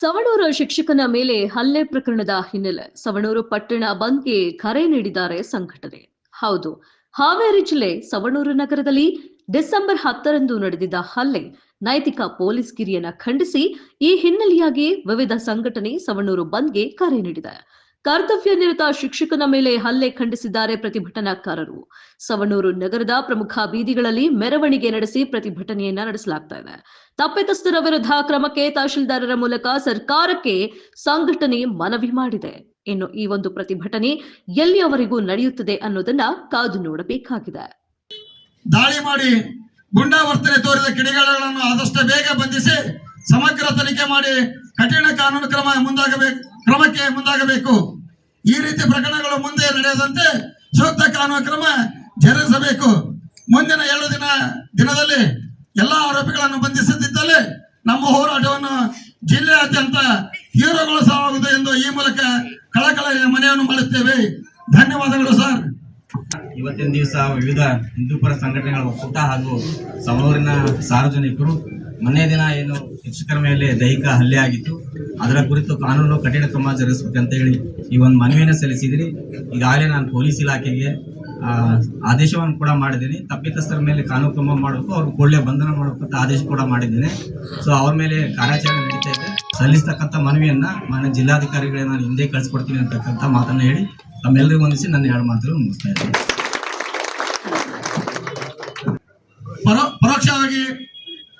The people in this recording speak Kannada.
ಸವಣೂರು ಶಿಕ್ಷಕನ ಮೇಲೆ ಹಲ್ಲೆ ಪ್ರಕರಣದ ಹಿನ್ನೆಲೆ ಸವಣೂರು ಪಟ್ಟಣ ಬಂದ್ಗೆ ಕರೆ ನೀಡಿದ್ದಾರೆ ಸಂಘಟನೆ. ಹೌದು, ಹಾವೇರಿ ಜಿಲ್ಲೆ ಸವಣೂರು ನಗರದಲ್ಲಿ ಡಿಸೆಂಬರ್ 10ರಂದು ನಡೆದಿದ್ದ ಹಲ್ಲೆ ನೈತಿಕ ಪೊಲೀಸ್ ಗಿರಿಯನ್ನ ಖಂಡಿಸಿ ಈ ಹಿನ್ನೆಲೆಯಾಗಿ ವಿವಿಧ ಸಂಘಟನೆ ಸವಣೂರು ಬಂದ್ಗೆ ಕರೆ ನೀಡಿದೆ. ಕರ್ತವ್ಯ ನಿರತ ಶಿಕ್ಷಕನ ಮೇಲೆ ಹಲ್ಲೆ ಖಂಡಿಸಿದ್ದಾರೆ ಪ್ರತಿಭಟನಾಕಾರರು. ಸವಣೂರು ನಗರದ ಪ್ರಮುಖ ಬೀದಿಗಳಲ್ಲಿ ಮೆರವಣಿಗೆ ನಡೆಸಿ ಪ್ರತಿಭಟನೆಯನ್ನ ನಡೆಸಲಾಗ್ತಾ ಇದೆ. ತಪ್ಪಿತಸ್ಥರ ವಿರುದ್ಧ ಕ್ರಮಕ್ಕೆ ತಹಶೀಲ್ದಾರರ ಮೂಲಕ ಸರ್ಕಾರಕ್ಕೆ ಸಂಘಟನೆ ಮನವಿ ಮಾಡಿದೆ. ಇನ್ನು ಈ ಒಂದು ಪ್ರತಿಭಟನೆ ಎಲ್ಲಿಯವರೆಗೂ ನಡೆಯುತ್ತದೆ ಅನ್ನೋದನ್ನ ಕಾದು ನೋಡಬೇಕಾಗಿದೆ. ದಾಳಿ ಮಾಡಿ ಗುಂಡಾ ವರ್ತನೆ ತೋರಿದ ಕಿಡಿಗೇಡಿಗಳನ್ನು ಆದಷ್ಟು ಬೇಗ ಬಂಧಿಸಿ ಸಮಗ್ರ ತನಿಖೆ ಮಾಡಿ ಕಠಿಣ ಕಾನೂನು ಕ್ರಮಕ್ಕೆ ಮುಂದಾಗಬೇಕು. ಈ ರೀತಿ ಪ್ರಕರಣಗಳು ಮುಂದೆ ನಡೆಯದಂತೆ ಸೂಕ್ತ ಕಾನೂನು ಕ್ರಮ ಜರುಗಿಸಬೇಕು. ಮುಂದಿನ 7 ದಿನದಲ್ಲಿ ಎಲ್ಲ ಆರೋಪಿಗಳನ್ನು ಬಂಧಿಸದಿದ್ದಲ್ಲಿ ನಮ್ಮ ಹೋರಾಟವನ್ನು ಜಿಲ್ಲೆಯಾದ್ಯಂತ ತೀವ್ರಗೊಳಿಸಲಾಗುವುದು ಎಂದು ಈ ಮೂಲಕ ಕಳಕಳಿಯ ಮನವಿಯನ್ನು ಮಾಡುತ್ತೇವೆ. ಧನ್ಯವಾದಗಳು ಸರ್. ಇವತ್ತಿನ ದಿವಸ ವಿವಿಧ ಹಿಂದೂಪರ ಸಂಘಟನೆಗಳ ಒಕ್ಕೂಟ ಹಾಗೂ ಸವಣೂರಿನ ಸಾರ್ವಜನಿಕರು ಮೊನ್ನೆ ದಿನ ಏನು ಶಿಕ್ಷಕರ ಮೇಲೆ ದೈಹಿಕ ಹಲ್ಲೆ ಆಗಿತ್ತು, ಅದರ ಕುರಿತು ಕಾನೂನು ಕಠಿಣ ಕ್ರಮ ಜರುಗಿಸಬೇಕಂತ ಹೇಳಿ ಈ ಒಂದು ಮನವಿಯನ್ನು ಸಲ್ಲಿಸಿದ್ರಿ. ಈಗಾಗಲೇ ನಾನು ಪೊಲೀಸ್ ಇಲಾಖೆಗೆ ಆದೇಶವನ್ನು ಕೂಡ ಮಾಡಿದ್ದೀನಿ. ತಪ್ಪಿತಸ್ಥರ ಮೇಲೆ ಕಾನೂನು ಕ್ರಮ ಮಾಡಬೇಕು, ಅವ್ರಿಗೆ ಕೂಡಲೇ ಬಂಧನ ಮಾಡಬೇಕು ಅಂತ ಆದೇಶ ಕೂಡ ಮಾಡಿದ್ದೇನೆ. ಸೊ ಅವ್ರ ಮೇಲೆ ಕಾರ್ಯಾಚರಣೆ ನಡೀತಾ ಇದೆ. ಸಲ್ಲಿಸ್ತಕ್ಕಂಥ ಮನವಿಯನ್ನ ಮಾನ್ಯ ಜಿಲ್ಲಾಧಿಕಾರಿಗಳಿಗೆ ನಾನು ಹಿಂದೆ ಕಳಿಸ್ಕೊಡ್ತೀನಿ ಅಂತಕ್ಕಂಥ ಮಾತನ್ನು ಹೇಳಿ ತಮ್ಮೆಲ್ಲರಿಗೂ ಹೊಂದಿಸಿ ನನ್ನ 2 ಮಾತುಗಳು ಮುಗಿಸ್ತಾ ಇದ್ದೀನಿ. ಪರೋಕ್ಷವಾಗಿ